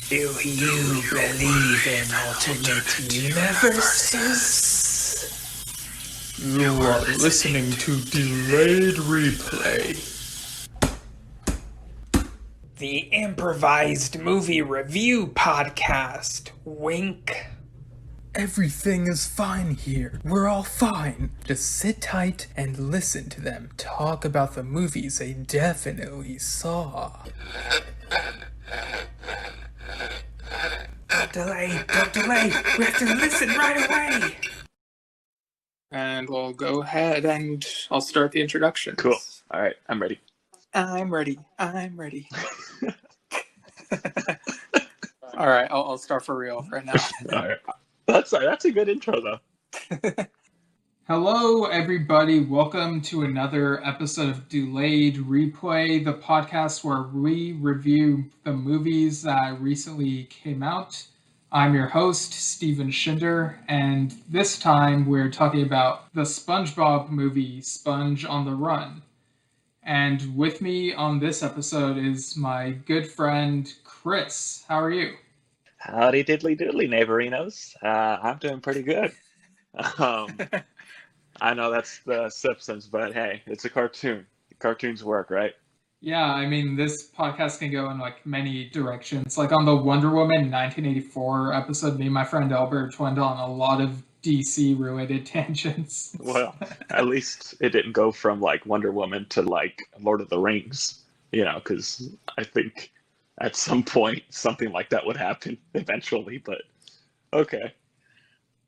Do you believe in alternate universes? You are listening to Delayed Replay. The improvised movie review podcast. Wink. Everything is fine here. We're all fine. Just sit tight and listen to them talk about the movies they definitely saw. Don't delay. We have to listen right away. And we'll go ahead and I'll start the introductions. Cool. All right, I'm ready. I'm ready. All right, I'll start for real right now. All right. That's a good intro, though. Hello, everybody. Welcome to another episode of Delayed Replay, the podcast where we review the movies that recently came out. I'm your host, Steven Schinder, and this time we're talking about the SpongeBob movie, Sponge on the Run. And with me on this episode is my good friend, Chris. How are you? Howdy diddly doodly, neighborinos. I'm doing pretty good. I know that's the Simpsons, but hey, it's a cartoon. Cartoons work, right? Yeah, I mean, this podcast can go in like many directions. Like on the Wonder Woman 1984 episode, me and my friend Albert went on a lot of DC-related tangents. Well, at least it didn't go from like Wonder Woman to like Lord of the Rings, because I think at some point something like that would happen eventually, but okay.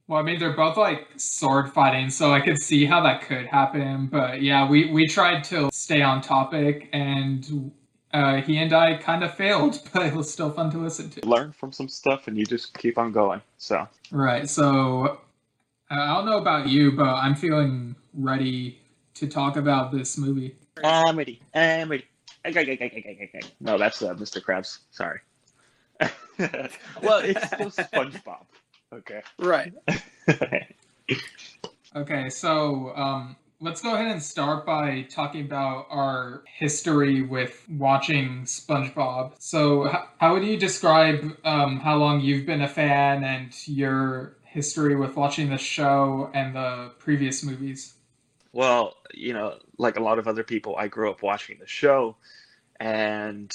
Well, I mean, they're both like sword fighting, so I could see how that could happen. But yeah, we tried to stay on topic, and he and I kind of failed, but it was still fun to listen to. Learn from some stuff, and you just keep on going. So right. So I don't know about you, but I'm feeling ready to talk about this movie. I'm ready. No, that's Mr. Krabs. Sorry. Well, it's still SpongeBob. Okay. Right. Okay, so let's go ahead and start by talking about our history with watching SpongeBob. So how would you describe how long you've been a fan and your history with watching the show and the previous movies? Well, like a lot of other people, I grew up watching the show, and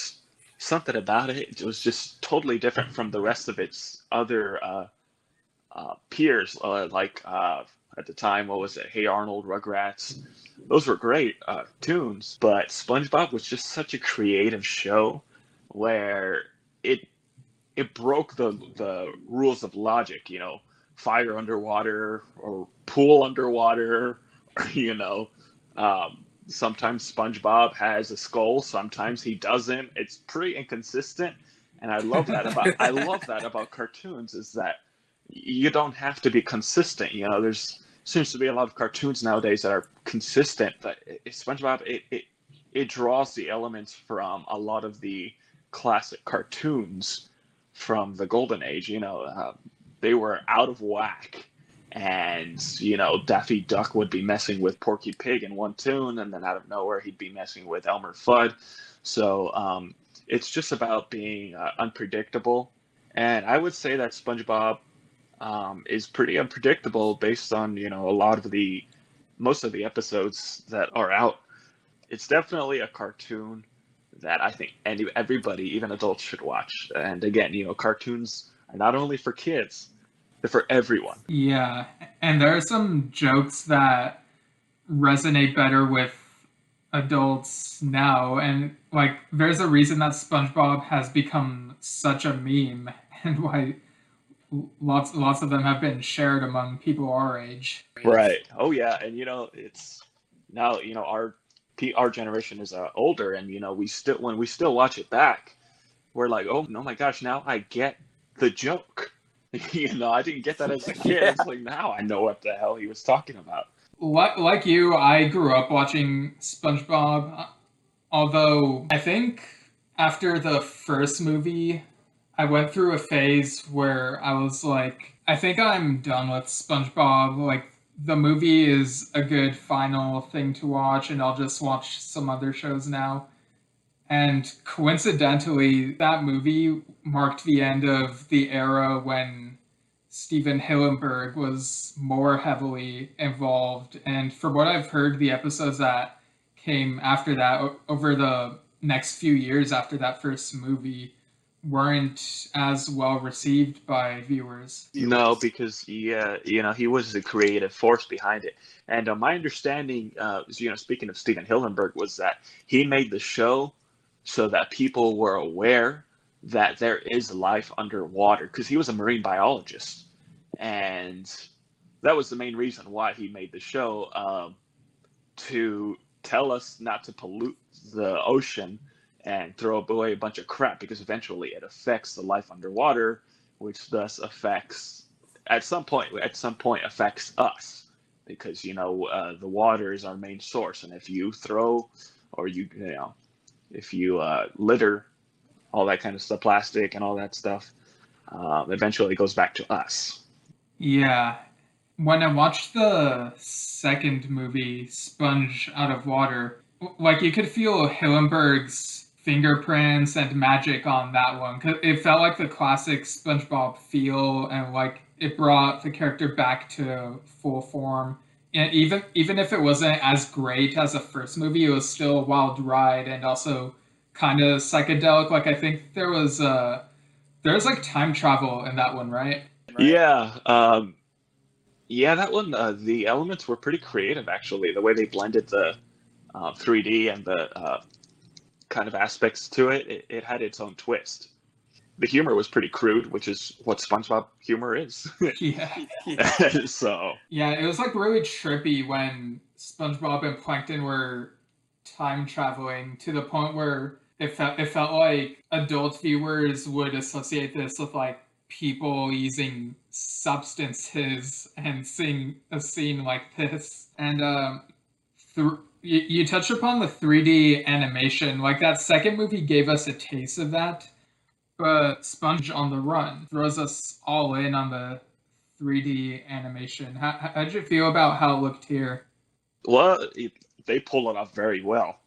something about it was just totally different from the rest of its other peers, at the time, what was it? Hey Arnold, Rugrats. Those were great tunes, but SpongeBob was just such a creative show where it broke the rules of logic. Fire underwater or pool underwater. Sometimes SpongeBob has a skull, sometimes he doesn't. It's pretty inconsistent, and I love that about cartoons, is that you don't have to be consistent. There's seems to be a lot of cartoons nowadays that are consistent, but SpongeBob, it draws the elements from a lot of the classic cartoons from the golden age. They were out of whack, and Daffy Duck would be messing with Porky Pig in one tune, and then out of nowhere he'd be messing with Elmer Fudd. So it's just about being unpredictable, and I would say that SpongeBob is pretty unpredictable based on most of the episodes that are out. It's definitely a cartoon that I think everybody, even adults, should watch. And again, cartoons are not only for kids, they're for everyone. Yeah, and there are some jokes that resonate better with adults now, and like there's a reason that SpongeBob has become such a meme, and why lots of them have been shared among people our age. Right. Oh yeah, and it's now our generation is older, and when we still watch it back, we're like, oh no my gosh, now I get the joke. I didn't get that as a kid. It's like, now I know what the hell he was talking about. Like you, I grew up watching SpongeBob, although I think after the first movie, I went through a phase where I was like, I think I'm done with SpongeBob. Like, the movie is a good final thing to watch, and I'll just watch some other shows now. And coincidentally, that movie marked the end of the era when Steven Hillenburg was more heavily involved. And from what I've heard, the episodes that came after that, over the next few years after that first movie, weren't as well received by viewers. No, because he was the creative force behind it. And my understanding, speaking of Steven Hillenburg, was that he made the show so that people were aware that there is life underwater, because he was a marine biologist, and that was the main reason why he made the show, to tell us not to pollute the ocean and throw away a bunch of crap, because eventually it affects the life underwater, which thus affects at some point affects us, because the water is our main source, and if you throw or if you litter all that kind of stuff, plastic and all that stuff, eventually it goes back to us. Yeah. When I watched the second movie, Sponge Out of Water, like you could feel Hillenberg's fingerprints and magic on that one. 'Cause it felt like the classic SpongeBob feel, and like it brought the character back to full form. And even if it wasn't as great as the first movie, it was still a wild ride and also kind of psychedelic. Like I think there's like time travel in that one, right? Yeah, yeah, that one. The elements were pretty creative, actually. The way they blended the 3D and the kind of aspects to it had its own twist. The humor was pretty crude, which is what SpongeBob humor is. Yeah. So, Yeah, it was like really trippy when SpongeBob and Plankton were time traveling to the point where it felt like adult viewers would associate this with like people using substances and seeing a scene like this. And you touched upon the 3D animation. Like that second movie gave us a taste of that, but Sponge on the Run throws us all in on the 3D animation. How did you feel about how it looked here? well, they pull it off very well.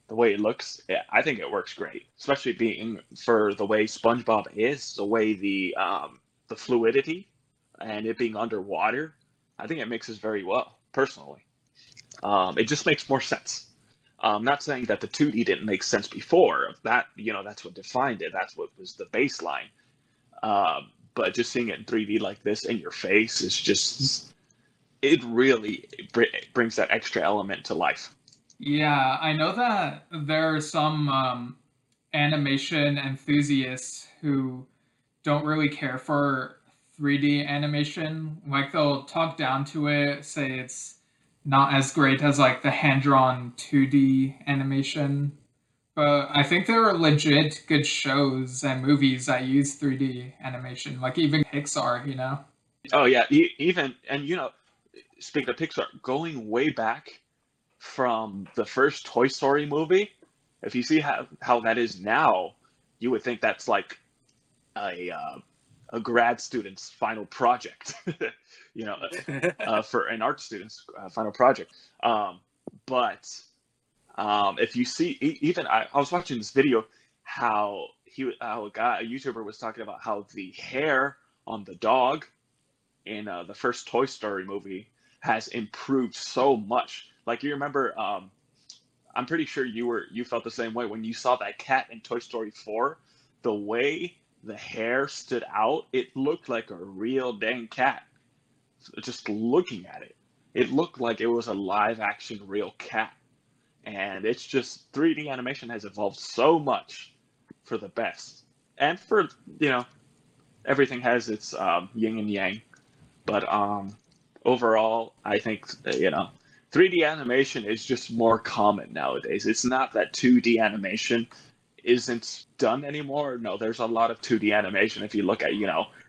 The way it looks, yeah, I think it works great, especially being for the way SpongeBob is, the way the fluidity and it being underwater. I think it mixes very well, personally. It just makes more sense. Not saying that the 2D didn't make sense before. That that's what defined it. That's what was the baseline. But just seeing it in 3D like this in your face is just it really brings that extra element to life. Yeah, I know that there are some animation enthusiasts who don't really care for 3D animation. Like they'll talk down to it, say it's not as great as like the hand drawn 2D animation. But I think there are legit good shows and movies that use 3D animation, like even Pixar. Oh yeah, even and speaking of Pixar, going way back from the first Toy Story movie, if you see how that is now, you would think that's like a a grad student's final project, you know, for an art student's final project. But if you see, even I was watching this video, how a YouTuber was talking about how the hair on the dog in the first Toy Story movie has improved so much. Like you remember, I'm pretty sure you felt the same way when you saw that cat in Toy Story 4. The way the hair stood out, it looked like a real dang cat. Just looking at it, it looked like it was a live action real cat. And it's just 3D animation has evolved so much for the best. And for, everything has its yin and yang. But overall, I think, 3D animation is just more common nowadays. It's not that 2D animation isn't done anymore. No, there's a lot of 2D animation. If you look at,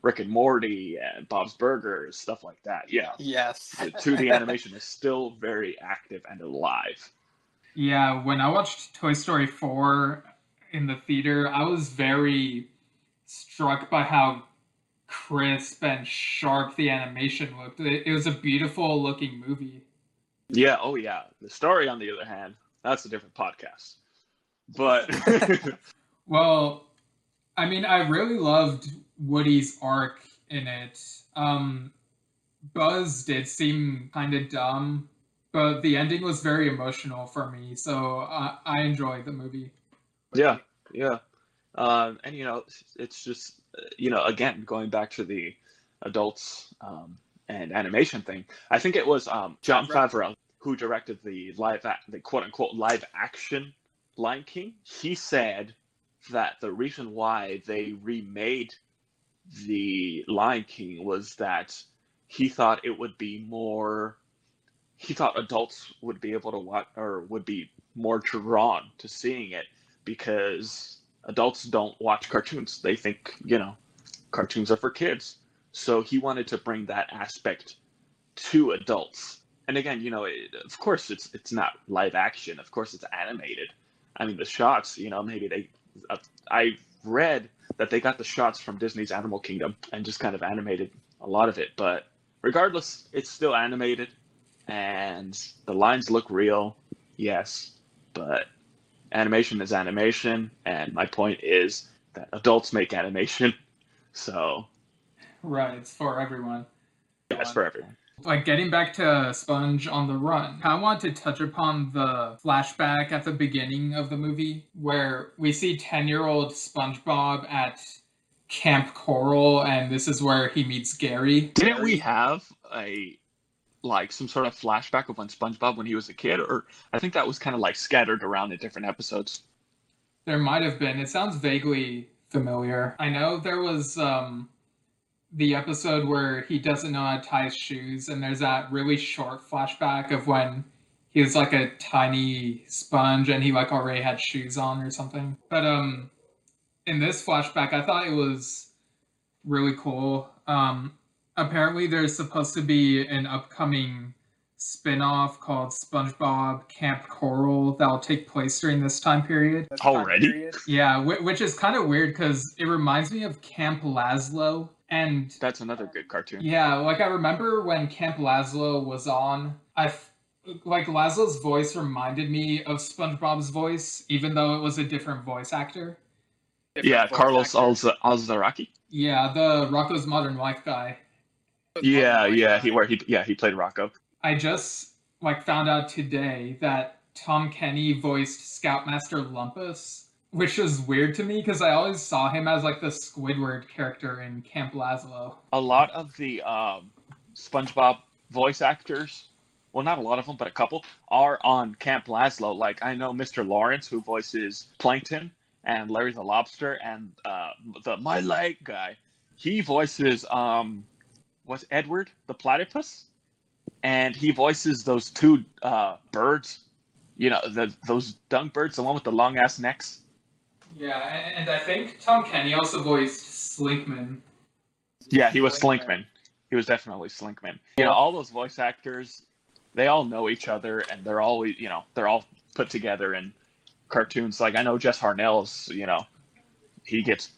Rick and Morty and Bob's Burgers, stuff like that. Yeah. Yes. The 2D animation is still very active and alive. Yeah, when I watched Toy Story 4 in the theater, I was very struck by how crisp and sharp the animation looked. It was a beautiful looking movie. Yeah, oh yeah. The story, on the other hand, that's a different podcast. But Well, I mean, I really loved Woody's arc in it. Buzz did seem kind of dumb, but the ending was very emotional for me, so I enjoyed the movie. yeah, yeah. And it's just again going back to the adults and animation thing. I think it was Jon Favreau who directed the the quote unquote live action Lion King. He said that the reason why they remade the Lion King was that he thought it would be more. He thought adults would be able to watch or would be more drawn to seeing it because adults don't watch cartoons. They think, cartoons are for kids. So he wanted to bring that aspect to adults. And again, of course it's not live action. Of course it's animated. I mean, the shots, maybe I read that they got the shots from Disney's Animal Kingdom and just kind of animated a lot of it. But regardless, it's still animated and the lines look real. Yes, but animation is animation, and my point is that adults make animation, so Right, it's for everyone. yeah, it's for everyone. Like getting back to Sponge on the Run, I want to touch upon the flashback at the beginning of the movie where we see 10-year-old SpongeBob at Camp Coral, and this is where he meets Gary. Didn't we have some sort of flashback of when SpongeBob when he was a kid, or I think that was kind of like scattered around in different episodes? There might have been. It sounds vaguely familiar. I know there was the episode where he doesn't know how to tie his shoes, and there's that really short flashback of when he was like a tiny sponge and he like already had shoes on or something. But in this flashback, I thought it was really cool. Apparently there's supposed to be an upcoming spin-off called SpongeBob Camp Coral that'll take place during this time period. Already? Yeah, which is kind of weird because it reminds me of Camp Lazlo. And that's another good cartoon. Yeah, like I remember when Camp Lazlo was on, like Laszlo's voice reminded me of SpongeBob's voice, even though it was a different voice actor. Carlos Alzaraki. Yeah, the Rocco's Modern Life guy. He played Rocco. I just found out today that Tom Kenny voiced Scoutmaster Lumpus, which was weird to me because I always saw him as the Squidward character in Camp Lazlo. A lot of the SpongeBob voice actors, well, not a lot of them, but a couple, are on Camp Lazlo. Like, I know Mr. Lawrence, who voices Plankton, and Larry the Lobster, and the My Leg guy. He voices, what's Edward the Platypus? And he voices those two birds, those dung birds, the one with the long-ass necks. Yeah, and I think Tom Kenny also voiced Slinkman. Yeah, he was Slinkman. He was definitely Slinkman. All those voice actors, they all know each other, and they're always, they're all put together in cartoons. Like, I know Jess Harnell's, he gets,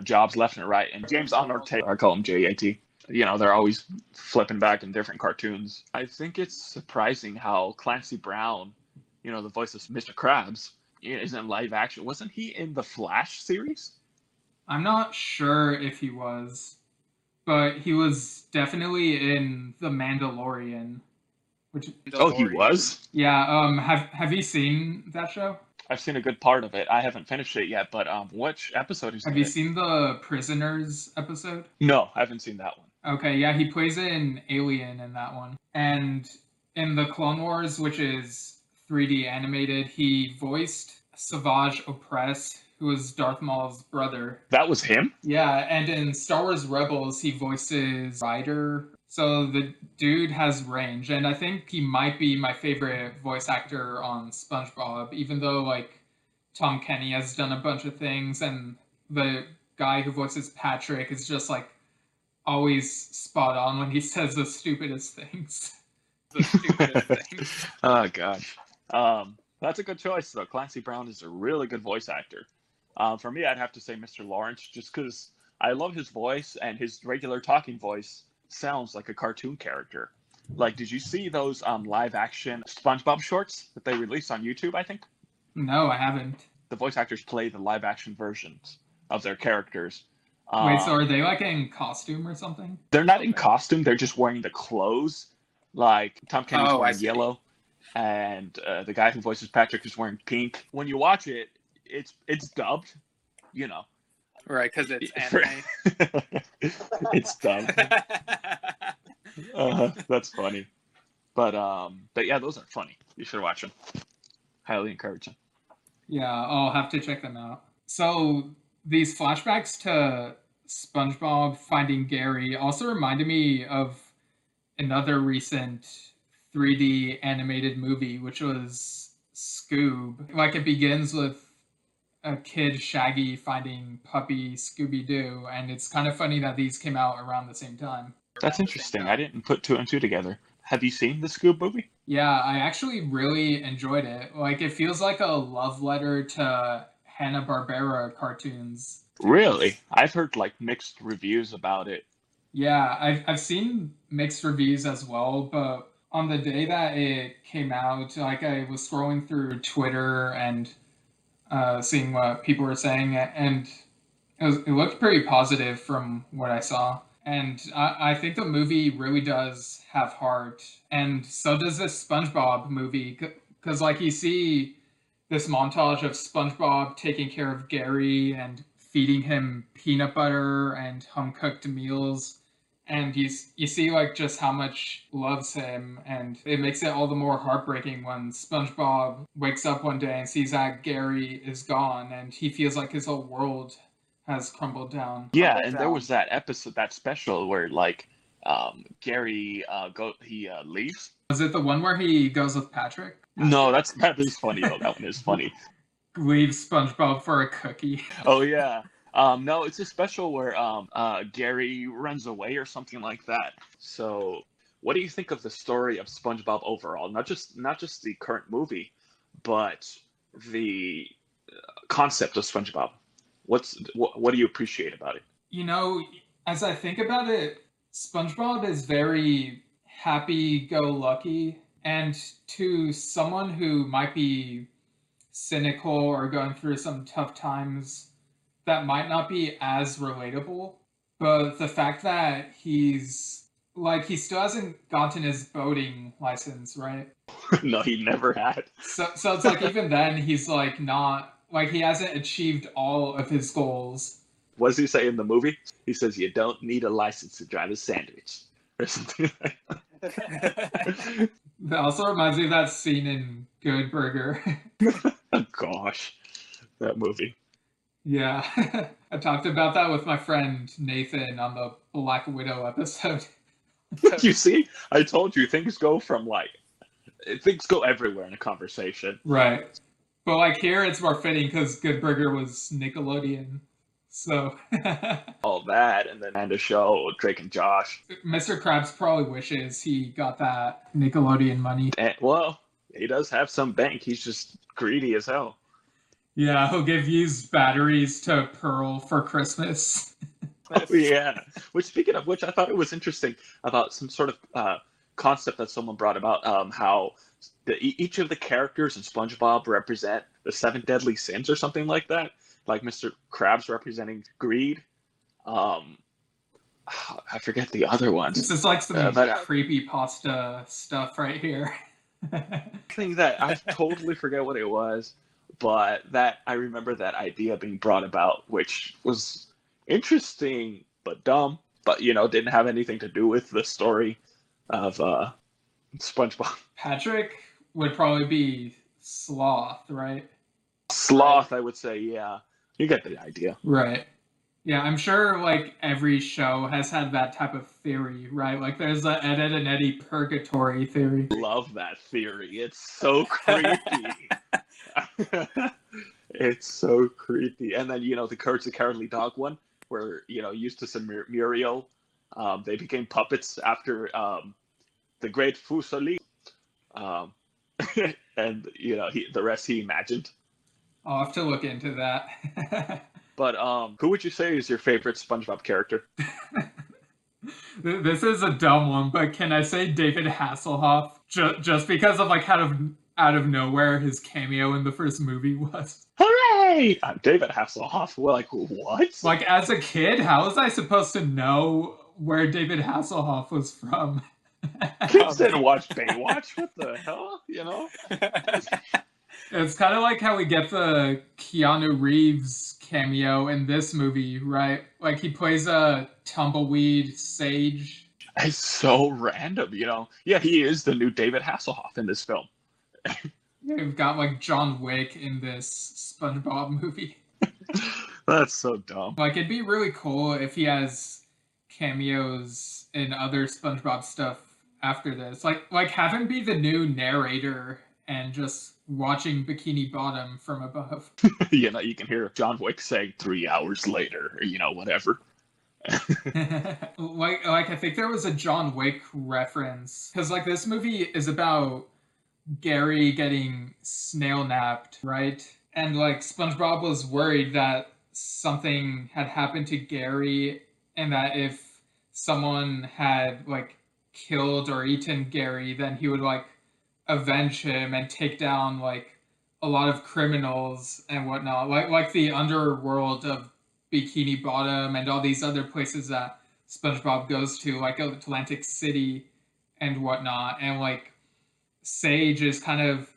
jobs left and right. And James Arnold Taylor, I call him JAT. They're always flipping back in different cartoons. I think it's surprising how Clancy Brown, the voice of Mr. Krabs, is in live action. Wasn't he in the Flash series? I'm not sure if he was, but he was definitely in The Mandalorian. He was? Yeah. Have you seen that show? I've seen a good part of it. I haven't finished it yet, but which episode is it? Have you seen the Prisoners episode? No, I haven't seen that one. Okay, yeah, he plays an alien in that one. And in the Clone Wars, which is 3D animated, he voiced Savage Opress, who was Darth Maul's brother. That was him? Yeah, and in Star Wars Rebels, he voices Ryder. So the dude has range, and I think he might be my favorite voice actor on SpongeBob, even though, Tom Kenny has done a bunch of things, and the guy who voices Patrick is just, always spot on when he says the stupidest things. Oh, gosh. That's a good choice, though. Clancy Brown is a really good voice actor. For me, I'd have to say Mr. Lawrence, just because I love his voice, and his regular talking voice sounds like a cartoon character. Did you see those live-action SpongeBob shorts that they released on YouTube, I think? No, I haven't. The voice actors play the live action versions of their characters. Wait, so are Um, they like in costume or something? they're not in costume; they're just wearing the clothes. Like Tom Kenny's Oh, I wearing see. yellow, and the guy who voices Patrick is wearing pink. When you watch it, it's dubbed. You know, Right, because it's for, anime. it's dubbed. That's funny. But yeah, those are funny. You should watch them. Highly encourage them. Yeah, I'll have to check them out. So these flashbacks to SpongeBob finding Gary also reminded me of another recent 3D animated movie, which was Scoob. Like it begins with a kid Shaggy finding puppy Scooby Doo, and it's kind of funny that these came out around the same time. That's interesting. I didn't put two and two together. Have you seen the Scoob movie? Yeah, I actually really enjoyed it. Like it feels like a love letter to Hanna-Barbera cartoons. Really? I've heard like mixed reviews about it. Yeah, I've seen mixed reviews as well, but on the day that it came out, like I was scrolling through Twitter and seeing what people were saying, and it looked pretty positive from what I saw. And I think the movie really does have heart, and so does this SpongeBob movie, because like you see this montage of SpongeBob taking care of Gary and feeding him peanut butter and home cooked meals. And you see like just how much loves him, and it makes it all the more heartbreaking when SpongeBob wakes up one day and sees that Gary is gone, and he feels like his whole world has crumbled down. Yeah, and there was that episode, that special where like Gary leaves. Was it the one where he goes with Patrick? No, that is funny though. That one is funny. Leaves SpongeBob for a cookie. Oh yeah. No, it's a special where Gary runs away or something like that. So, what do you think of the story of SpongeBob overall? Not just the current movie, but the concept of SpongeBob. What do you appreciate about it? You know, as I think about it, SpongeBob is very happy-go-lucky, and to someone who might be cynical or going through some tough times, that might not be as relatable. But the fact that he still hasn't gotten his boating license, right? No, he never had. So it's like even then he's like not like he hasn't achieved all of his goals. What does he say in the movie? He says you don't need a license to drive a sandwich or something like that. That also reminds me of that scene in Good Burger. Oh, gosh, that movie. Yeah, I talked about that with my friend Nathan on the Black Widow episode. You see, I told you things go everywhere in a conversation. Right. But like here it's more fitting because Good Burger was Nickelodeon. So All that, and then a show, Drake and Josh. Mr. Krabs probably wishes he got that Nickelodeon money. And, well, he does have some bank. He's just greedy as hell. Yeah, he'll give used batteries to Pearl for Christmas. Oh, yeah. Which, speaking of which, I thought it was interesting about some sort of concept that someone brought about how each of the characters in SpongeBob represent the 7 deadly sins or something like that. Like Mr. Krabs representing greed. I forget the other ones. This is like some creepy pasta stuff right here. Thing that I totally forget what it was, but that I remember that idea being brought about, which was interesting but dumb, but didn't have anything to do with the story of SpongeBob. Patrick would probably be Sloth, right? Sloth, I would say, yeah. You get the idea. Right. Yeah, I'm sure like every show has had that type of theory, right? Like there's the Ed, Edd and Eddy purgatory theory. Love that theory. It's so creepy. It's so creepy. And then, the Courage the Cowardly Dog one, where, Eustace and Muriel, they became puppets after the great Fuseli. And, the rest he imagined. I'll have to look into that. But who would you say is your favorite SpongeBob character? This is a dumb one, but can I say David Hasselhoff? Just because of like out of nowhere his cameo in the first movie was. Hooray! I'm David Hasselhoff. We're like, what? Like, as a kid, how was I supposed to know where David Hasselhoff was from? Kids didn't watch Baywatch. What the hell? You know? It's kind of like how we get the Keanu Reeves cameo in this movie, right? Like, he plays a tumbleweed sage. It's so random, you know? Yeah, he is the new David Hasselhoff in this film. We've got, like, John Wick in this SpongeBob movie. That's so dumb. Like, it'd be really cool if he has cameos in other SpongeBob stuff after this. Like have him be the new narrator and just watching Bikini Bottom from above. You know, you can hear John Wick saying 3 hours later, or, you know, whatever. like I think there was a John Wick reference. Because, like, this movie is about Gary getting snail napped, right? And, like, SpongeBob was worried that something had happened to Gary, and that if someone had, like, killed or eaten Gary, then he would, like, avenge him and take down, like, a lot of criminals and whatnot. Like the underworld of Bikini Bottom and all these other places that SpongeBob goes to, like Atlantic City and whatnot. And, like, Sage is kind of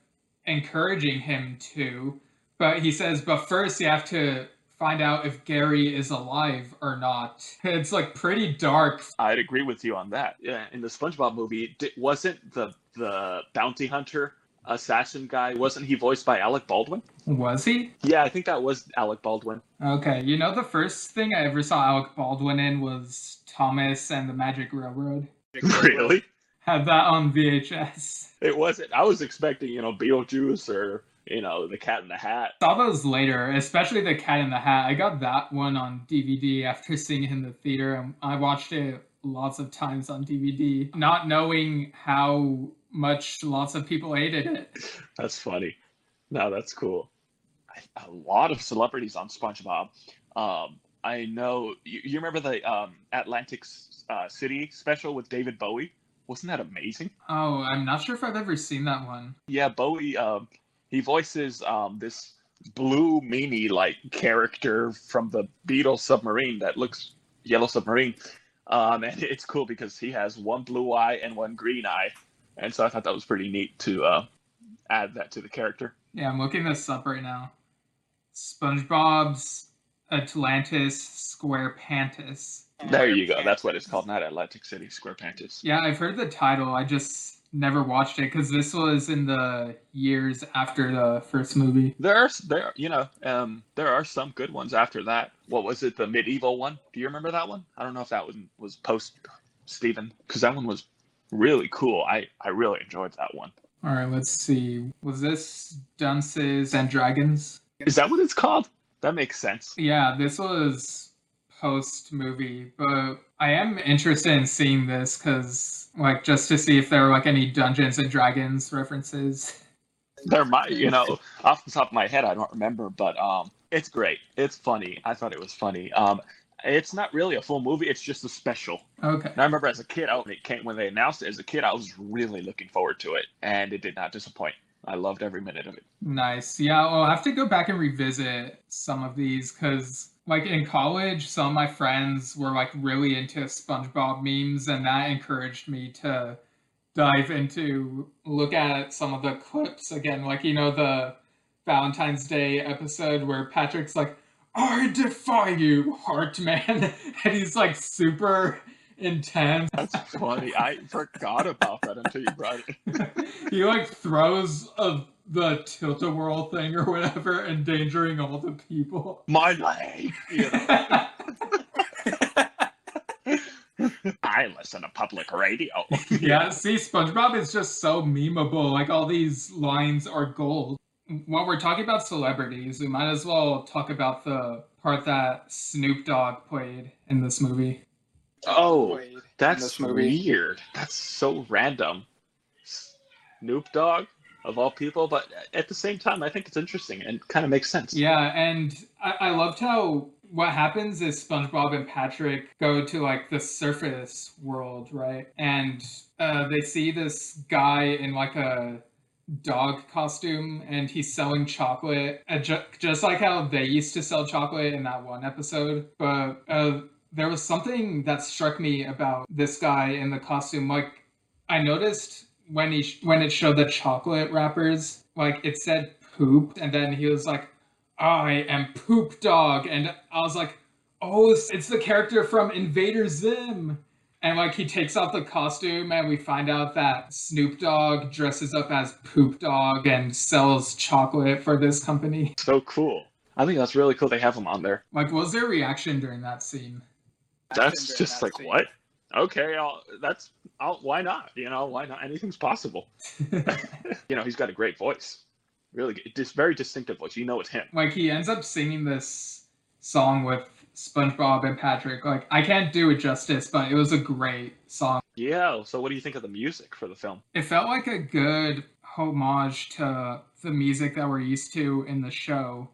encouraging him to, but he says, but first you have to find out if Gary is alive or not. It's, like, pretty dark. I'd agree with you on that. Yeah, in the SpongeBob movie, wasn't the bounty hunter assassin guy, wasn't he voiced by Alec Baldwin? Was he? Yeah, I think that was Alec Baldwin. Okay, you know, the first thing I ever saw Alec Baldwin in was Thomas and the Magic Railroad. Really? Had that on VHS. It wasn't. I was expecting, you know, Beetlejuice or, you know, the Cat in the Hat. Saw those later, especially the Cat in the Hat. I got that one on DVD after seeing it in the theater, and I watched it lots of times on DVD, not knowing how much lots of people hated it. That's funny. No, that's cool. A lot of celebrities on SpongeBob. I know, you remember the Atlantic City special with David Bowie? Wasn't that amazing? Oh, I'm not sure if I've ever seen that one. Yeah, Bowie, he voices this blue meanie-like character from the Beetle submarine that looks Yellow Submarine. And it's cool because he has one blue eye and one green eye. And so I thought that was pretty neat to add that to the character. Yeah, I'm looking this up right now. SpongeBob's Atlantis Squarepants. There you go. That's what it's called, not Atlantic City Squarepants. Yeah, I've heard the title. I just never watched it because this was in the years after the first movie. There are some good ones after that. What was it? The medieval one? Do you remember that one? I don't know if that one was post Steven, because that one was really cool. I really enjoyed that one. All right, let's see. Was this Dunces and Dragons? Is that what it's called? That makes sense. Yeah, this was post-movie, but I am interested in seeing this because, like, just to see if there are, like, any Dungeons and Dragons references. There might, you know, off the top of my head, I don't remember, but it's great. It's funny. I thought it was funny. It's not really a full movie. It's just a special. Okay. And I remember as a kid, when they announced it as a kid, I was really looking forward to it, and it did not disappoint. I loved every minute of it. Nice. Yeah, I'll have to go back and revisit some of these because, like, in college, some of my friends were, like, really into SpongeBob memes, and that encouraged me to dive into, look at some of the clips again. Like, you know, the Valentine's Day episode where Patrick's like, I defy you, Heartman. And he's, like, super intense. That's funny. I forgot about that until you brought it. He, like, throws the tilt-a-whirl thing or whatever, endangering all the people. My leg! You know? I listen to public radio. Yeah, see, SpongeBob is just so memeable. Like, all these lines are gold. While we're talking about celebrities, we might as well talk about the part that Snoop Dogg played in this movie. Oh, that's weird. That's so random. Snoop Dogg, of all people, but at the same time, I think it's interesting and kind of makes sense. Yeah, and I loved how what happens is SpongeBob and Patrick go to, like, the surface world, right? And they see this guy in, like, a dog costume, and he's selling chocolate, just like how they used to sell chocolate in that one episode. But there was something that struck me about this guy in the costume. Like, I noticed when it showed the chocolate wrappers, like it said poop, and then he was like, "I am Poop Dog," and I was like, "Oh, it's the character from Invader Zim." And like he takes off the costume, and we find out that Snoop Dogg dresses up as Poop Dog and sells chocolate for this company. So cool. I think that's really cool they have him on there. Like, what was their reaction during that scene? That's just like, what? Okay, why not? Why not? Anything's possible. He's got a great voice. Really, just very distinctive voice. It's him. Like, he ends up singing this song with SpongeBob and Patrick. Like, I can't do it justice, but it was a great song. Yeah, so what do you think of the music for the film? It felt like a good homage to the music that we're used to in the show,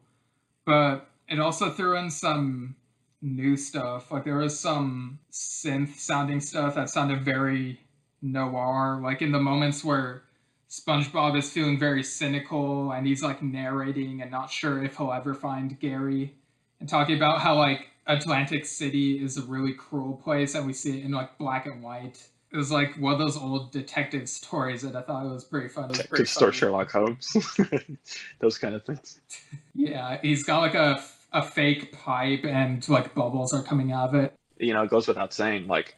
but it also threw in some new stuff. Like, there was some synth sounding stuff that sounded very noir, like in the moments where SpongeBob is feeling very cynical and he's like narrating and not sure if he'll ever find Gary, and talking about how like Atlantic City is a really cruel place and we see it in like black and white. It was like one of those old detective stories that I thought was pretty fun. Detective store Sherlock Holmes. Those kind of things. Yeah, he's got like a fake pipe and like bubbles are coming out of it. It goes without saying, like,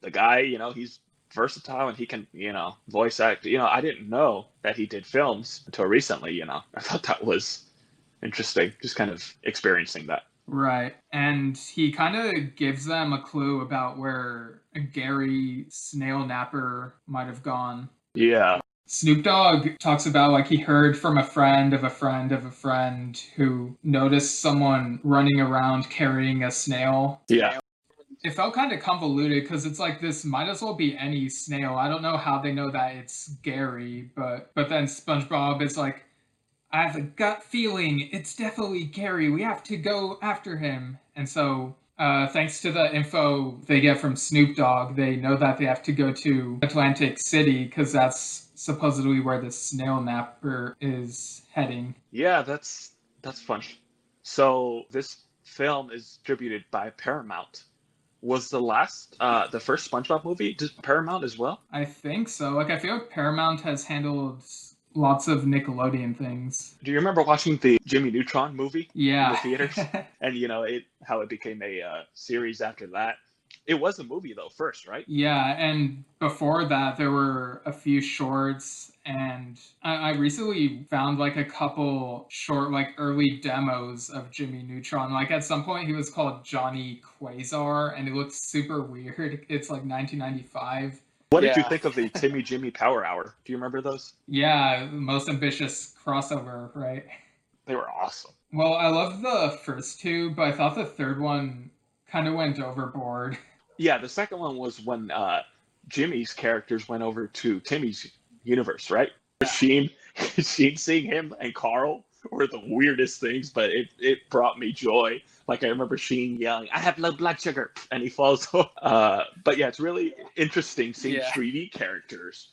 the guy, he's versatile and he can, voice act. I didn't know that he did films until recently, I thought that was interesting, just kind of experiencing that. Right. And he kind of gives them a clue about where Gary Snail Napper might have gone. Yeah. Snoop Dogg talks about like he heard from a friend of a friend of a friend who noticed someone running around carrying a snail. Yeah. It felt kind of convoluted because it's like this might as well be any snail. I don't know how they know that it's Gary, but then SpongeBob is like, I have a gut feeling it's definitely Gary. We have to go after him. And so, thanks to the info they get from Snoop Dogg, they know that they have to go to Atlantic City because that's supposedly where the snail napper is heading. Yeah, that's fun. So this film is distributed by Paramount. Was the first SpongeBob movie Paramount as well? I think so. Like, I feel like Paramount has handled lots of Nickelodeon things. Do you remember watching the Jimmy Neutron movie? Yeah. In the theaters? And how it became a series after that. It was a movie though first, right? Yeah, and before that there were a few shorts, and I recently found like a couple short like early demos of Jimmy Neutron. Like at some point he was called Johnny Quasar and it looked super weird. It's like 1995. What did you think of the Timmy Jimmy Power Hour? Do you remember those? Yeah, most ambitious crossover, right? They were awesome. Well, I loved the first two, but I thought the third one kind of went overboard. Yeah, the second one was when Jimmy's characters went over to Timmy's universe, right? Sheen seeing him and Carl were the weirdest things, but it brought me joy. Like, I remember Sheen yelling, "I have low blood sugar," and he falls off. But yeah, it's really interesting seeing 3D characters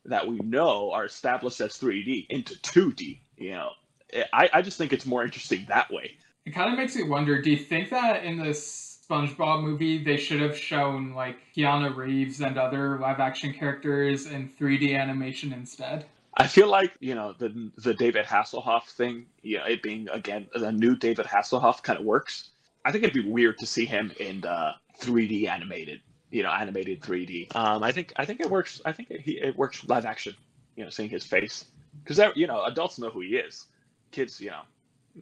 that we know are established as 3D into 2D. I just think it's more interesting that way. It kind of makes me wonder, do you think that in this SpongeBob movie they should have shown like Keanu Reeves and other live action characters in 3D animation instead? I feel like, the David Hasselhoff thing, it being, again, the new David Hasselhoff kind of works. I think it'd be weird to see him in 3D animated 3D. I think it works. I think it works live action, seeing his face. Because, adults know who he is. Kids,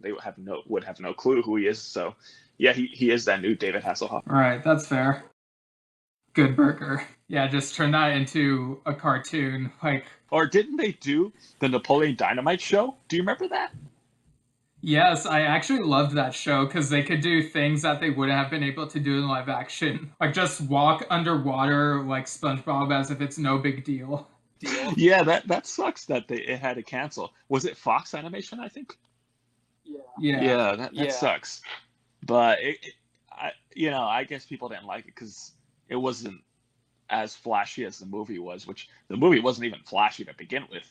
they would have no clue who he is. So, yeah, he is that new David Hasselhoff. Right, that's fair. Good burger. Yeah, just turn that into a cartoon. Like, or didn't they do the Napoleon Dynamite show? Do you remember that? Yes, I actually loved that show because they could do things that they wouldn't have been able to do in live action. Like just walk underwater like SpongeBob as if it's no big deal. Yeah, that sucks that it had to cancel. Was it Fox Animation, I think? Yeah, that sucks. But I guess people didn't like it because it wasn't as flashy as the movie was, which the movie wasn't even flashy to begin with.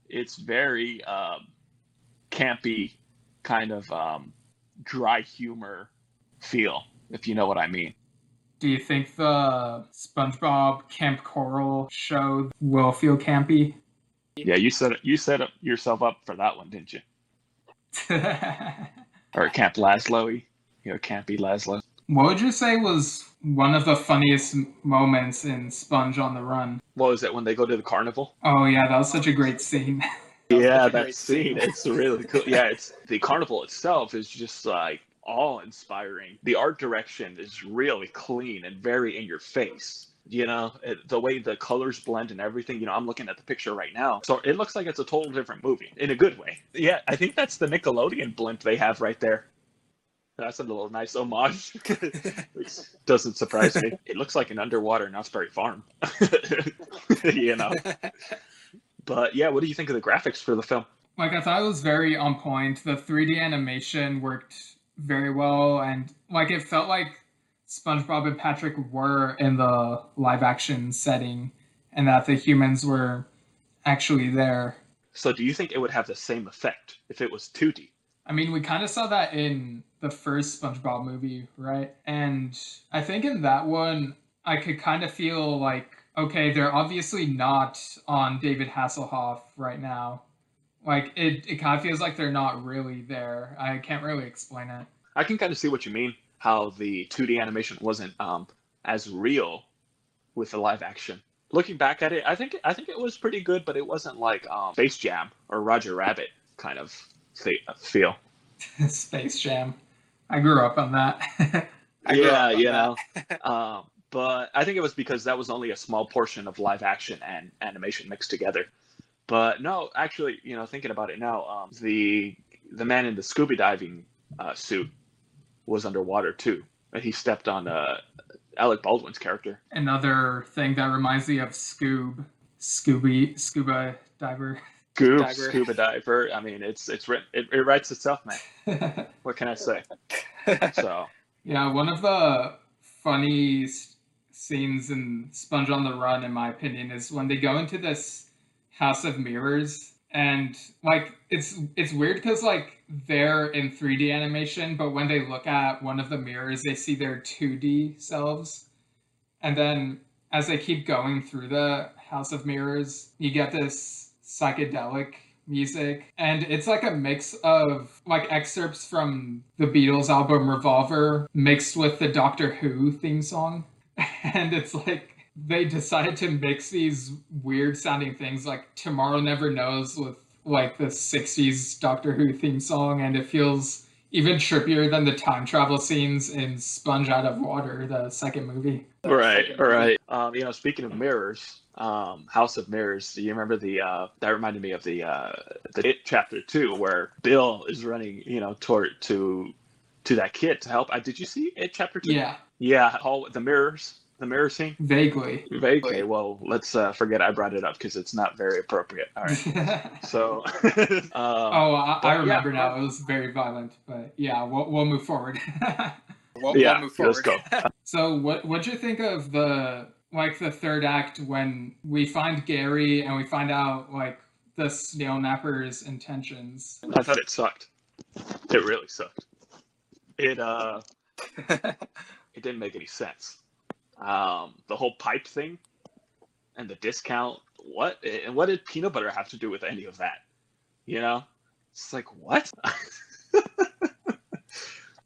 It's very campy, kind of dry humor feel, if you know what I mean. Do you think the SpongeBob Camp Coral show will feel campy? Yeah, you set up yourself up for that one, didn't you? Or Camp Laszlo, Campy Laszlo. What would you say was one of the funniest moments in Sponge on the Run? What was it when they go to the carnival? Oh yeah, that was such a great scene. Yeah, that scene. It's really cool. Yeah, it's the carnival itself is just like awe-inspiring. The art direction is really clean and very in your face. The way the colors blend and everything. I'm looking at the picture right now, so it looks like it's a total different movie in a good way. Yeah, I think that's the Nickelodeon blimp they have right there. That's a little nice homage, which doesn't surprise me. It looks like an underwater Knott's Berry Farm. But yeah, what do you think of the graphics for the film? Like, I thought it was very on point. The 3D animation worked very well, and like it felt like SpongeBob and Patrick were in the live action setting and that the humans were actually there. So do you think it would have the same effect if it was 2D? I mean, we kind of saw that in the first SpongeBob movie, right? And I think in that one, I could kind of feel like, okay, they're obviously not on David Hasselhoff right now. Like, it kind of feels like they're not really there. I can't really explain it. I can kind of see what you mean, how the 2D animation wasn't as real with the live action. Looking back at it, I think it was pretty good, but it wasn't like Space Jam or Roger Rabbit kind of feel. Space Jam. I grew up on that. But I think it was because that was only a small portion of live action and animation mixed together. But no, actually, thinking about it now, the man in the scuba diving suit was underwater too. He stepped on Alec Baldwin's character. Another thing that reminds me of scuba diver. Scuba diver. I mean, it's written. It writes itself, man. What can I say? So yeah, one of the funny scenes in Sponge on the Run, in my opinion, is when they go into this House of Mirrors, and like it's weird because like they're in 3D animation, but when they look at one of the mirrors, they see their 2D selves, and then as they keep going through the House of Mirrors, you get this psychedelic music, and it's like a mix of like excerpts from the Beatles album Revolver mixed with the Doctor Who theme song. And it's like they decided to mix these weird sounding things like Tomorrow Never Knows with like the 60s Doctor Who theme song, and it feels even trippier than the time travel scenes in Sponge Out of Water, the second movie. Right. Speaking of mirrors, House of Mirrors. Do you remember that reminded me of the It Chapter 2, where Bill is running, toward to that kid to help. Did you see It Chapter 2? Yeah. The mirror scene. Vaguely. Well, let's forget I brought it up because it's not very appropriate. All right. So. I remember now. It was very violent, but yeah, we'll move forward. We'll move forward. Let's go. So, what'd you think of the third act when we find Gary and we find out like the snail napper's intentions? I thought it sucked. It really sucked. It didn't make any sense. The whole pipe thing and the discount. What did peanut butter have to do with any of that? It's like, what?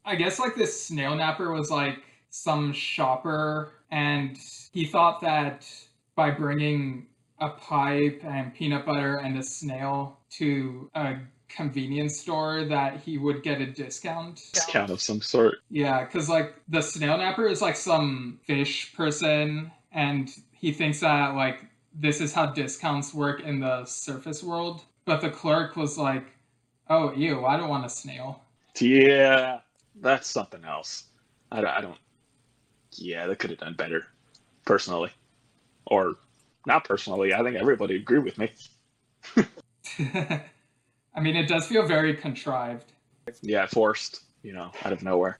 I guess like this snail napper was like some shopper, and he thought that by bringing a pipe and peanut butter and a snail to a convenience store that he would get a discount of some sort. Yeah, because like the snail napper is like some fish person, and he thinks that like this is how discounts work in the surface world, but the clerk was like, oh ew, I don't want a snail. Yeah, that's something else. I don't yeah, they could have done better, personally, or not personally. I think everybody agreed with me. I mean, it does feel very contrived. Yeah, forced, out of nowhere.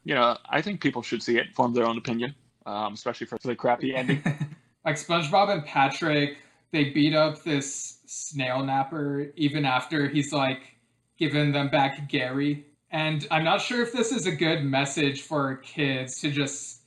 I think people should see it, form their own opinion, especially for the crappy ending. Like SpongeBob and Patrick they beat up this snail napper even after he's like given them back Gary. And I'm not sure if this is a good message for kids to just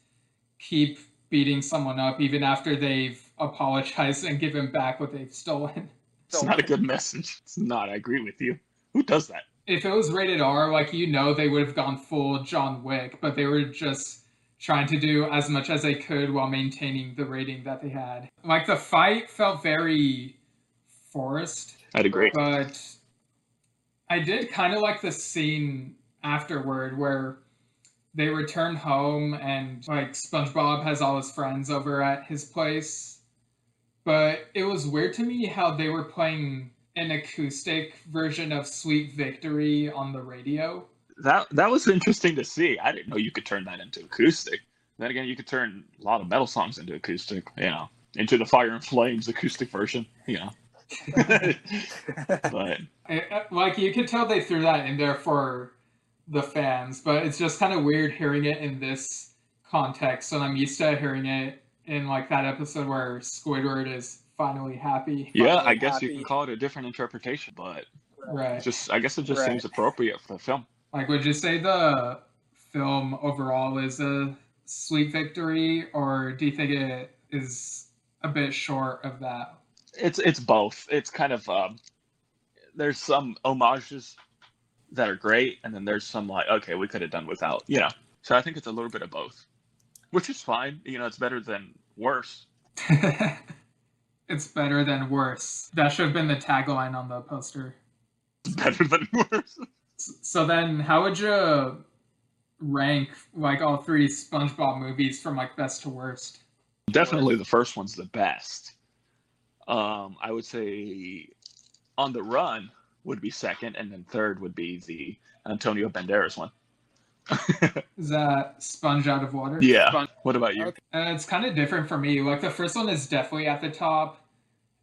keep beating someone up even after they've apologized and given back what they've stolen. It's not a good message. It's not. I agree with you. Who does that? If it was rated R, like, they would have gone full John Wick, but they were just trying to do as much as they could while maintaining the rating that they had. Like, the fight felt very forced. I'd agree. But I did kind of like the scene afterward where they return home and, like, SpongeBob has all his friends over at his place. But it was weird to me how they were playing an acoustic version of Sweet Victory on the radio. That was interesting to see. I didn't know you could turn that into acoustic. Then again, you could turn a lot of metal songs into acoustic, into the Fire and Flames acoustic version, But like, you could tell they threw that in there for the fans, but it's just kind of weird hearing it in this context. And I'm used to hearing it in, like, that episode where Squidward is finally happy. Yeah, I guess you can call it a different interpretation, but right. I guess it just seems appropriate for the film. Like, would you say the film overall is a sweet victory, or do you think it is a bit short of that? It's both. It's kind of there's some homages that are great, and then there's some like, okay, we could have done without, So I think it's a little bit of both, which is fine. It's better than worse. It's better than worse. That should have been the tagline on the poster. Better than worse. So then, how would you rank, like, all three SpongeBob movies from, like, best to worst? Definitely the first one's the best. I would say On the Run would be second, and then third would be the Antonio Banderas one. Is that Sponge Out of Water? Yeah. What about you? It's kind of different for me. Like, the first one is definitely at the top,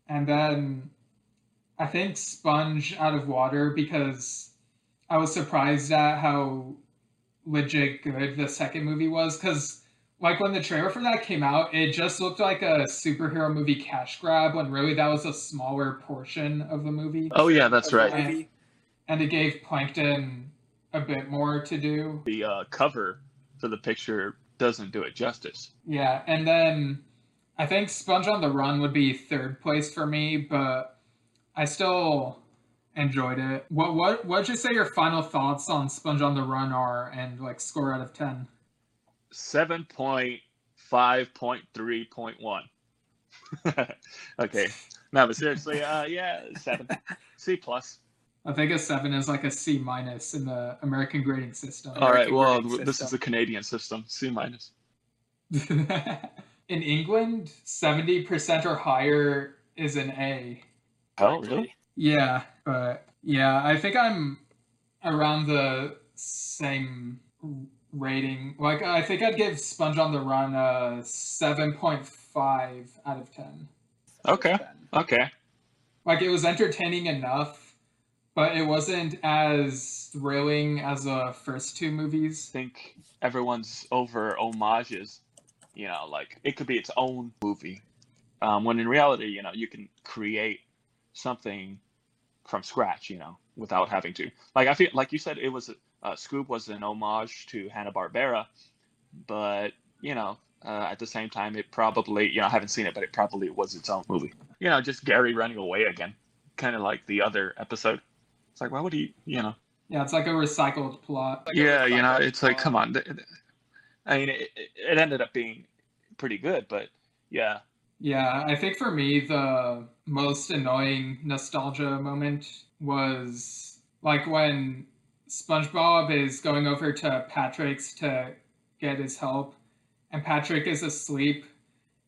and then I think Sponge Out of Water, because I was surprised at how legit good the second movie was, because, like, when the trailer for that came out, it just looked like a superhero movie cash grab, when really that was a smaller portion of the movie. Oh yeah, that's right. And it gave Plankton a bit more to do. The cover for the picture doesn't do it justice. Yeah, and then I think Sponge on the Run would be third place for me, but I still enjoyed it. What'd you say your final thoughts on Sponge on the Run are, and, like, score out of 10? 7.5.3.1. Okay. No, but seriously, 7. C plus. I think a 7 is like a C minus in the American grading system. All right, well, this is a Canadian system. C minus. In England, 70% or higher is an A. Oh, really? Yeah, but yeah, I think I'm around the same rating. Like, I think I'd give Sponge on the Run a 7.5 out of 10. Okay. Like, it was entertaining enough, but it wasn't as thrilling as the first two movies. I think everyone's over homages. Like, it could be its own movie. When in reality, you can create something from scratch, without having to. Like, I feel like you said, it was Scoob was an homage to Hanna-Barbera, but at the same time, it probably, I haven't seen it, but it probably was its own movie. Just Gary running away again, kind of like the other episode. It's like, why would he, Yeah, it's like a recycled plot. It's like, come on. I mean, it ended up being pretty good, but yeah. Yeah, I think for me, the most annoying nostalgia moment was, like, when SpongeBob is going over to Patrick's to get his help, and Patrick is asleep,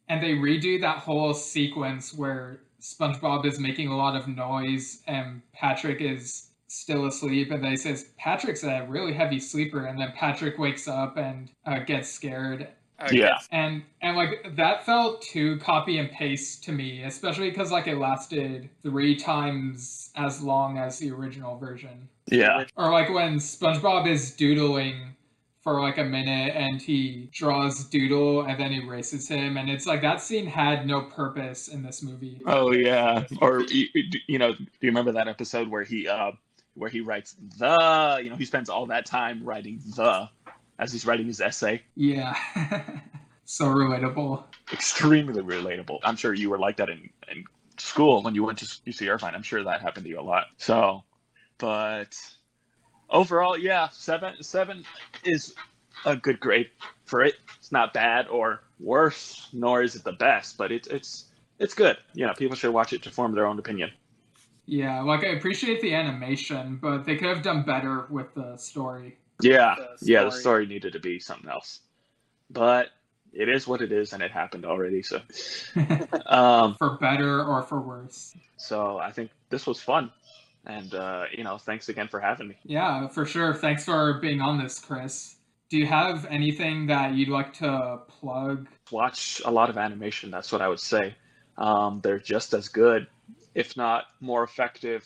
and they redo that whole sequence where SpongeBob is making a lot of noise and Patrick is still asleep, and they says Patrick's a really heavy sleeper, and then Patrick wakes up and gets scared. Yeah. And like, that felt too copy and paste to me, especially because, like, it lasted 3 times as long as the original version. Yeah. Or, like, when SpongeBob is doodling for like a minute and he draws Doodle and then erases him, and it's like that scene had no purpose in this movie. Oh yeah. Or do you remember that episode where he writes the, he spends all that time writing the as he's writing his essay. Yeah. So relatable. Extremely relatable. I'm sure you were like that in school when you went to UC Irvine. I'm sure that happened to you a lot. So, but overall, yeah, seven is a good grade for it. It's not bad or worse, nor is it the best, but it's good. People should watch it to form their own opinion. Yeah, like I appreciate the animation, but they could have done better with the story. Yeah, the story needed to be something else. But it is what it is, and it happened already, so. For better or for worse. So I think this was fun. And, thanks again for having me. Yeah, for sure. Thanks for being on this, Chris. Do you have anything that you'd like to plug? Watch a lot of animation, that's what I would say. They're just as good, if not more effective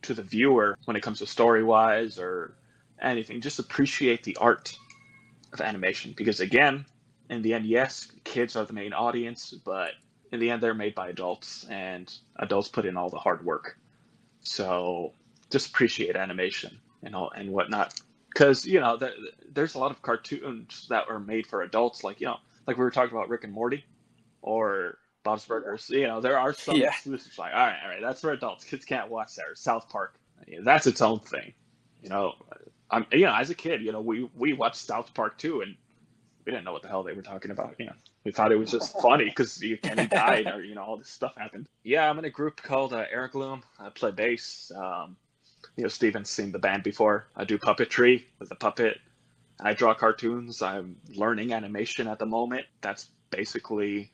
to the viewer when it comes to story-wise or anything. Just appreciate the art of animation. Because, again, in the end, yes, kids are the main audience, but in the end, they're made by adults, and adults put in all the hard work. So just appreciate animation and whatnot. Because, there's a lot of cartoons that are made for adults, like we were talking about Rick and Morty or Bob's Burgers. There are some exclusives like, all right, that's for adults. Kids can't watch that. Or South Park. That's its own thing. As a kid, we watched South Park too, and we didn't know what the hell they were talking about. We thought it was just funny because Kenny died or, all this stuff happened. Yeah, I'm in a group called Heirgloom. I play bass. Steven's seen the band before. I do puppetry with a puppet. I draw cartoons. I'm learning animation at the moment. That's basically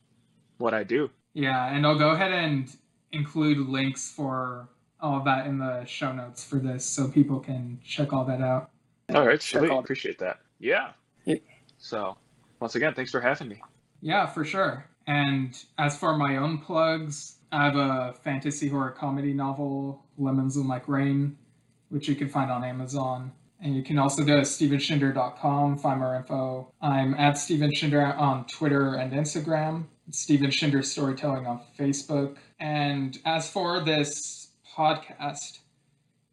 what I do. Yeah, and I'll go ahead and include links for all of that in the show notes for this so people can check all that out. All right, sweet. Appreciate that. Yeah. So, once again, thanks for having me. Yeah, for sure. And as for my own plugs, I have a fantasy horror comedy novel, Lemons Look Like Rain, which you can find on Amazon. And you can also go to stevenschinder.com, find more info. I'm at Steven Schinder on Twitter and Instagram. Steven Schinder Storytelling on Facebook. And as for this podcast,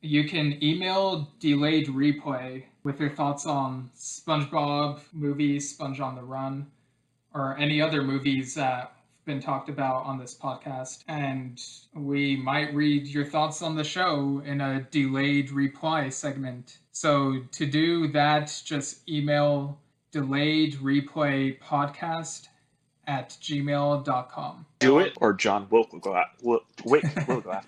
you can email Delayed Replay with your thoughts on SpongeBob Movie, Sponge on the Run, or any other movies that have been talked about on this podcast. And we might read your thoughts on the show in a Delayed Reply segment. So to do that, just email delayedreplaypodcast@gmail.com. Do it, or John Wick will go after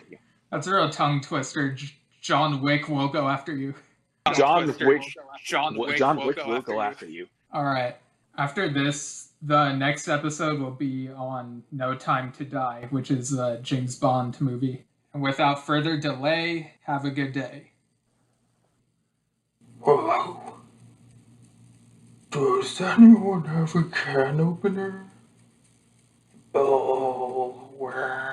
you. That's a real tongue twister. John Wick will go after you. John Wick will go after you. All right. After this, the next episode will be on No Time to Die, which is a James Bond movie. And without further delay, have a good day. Hello? Does anyone have a can opener? Oh, wow.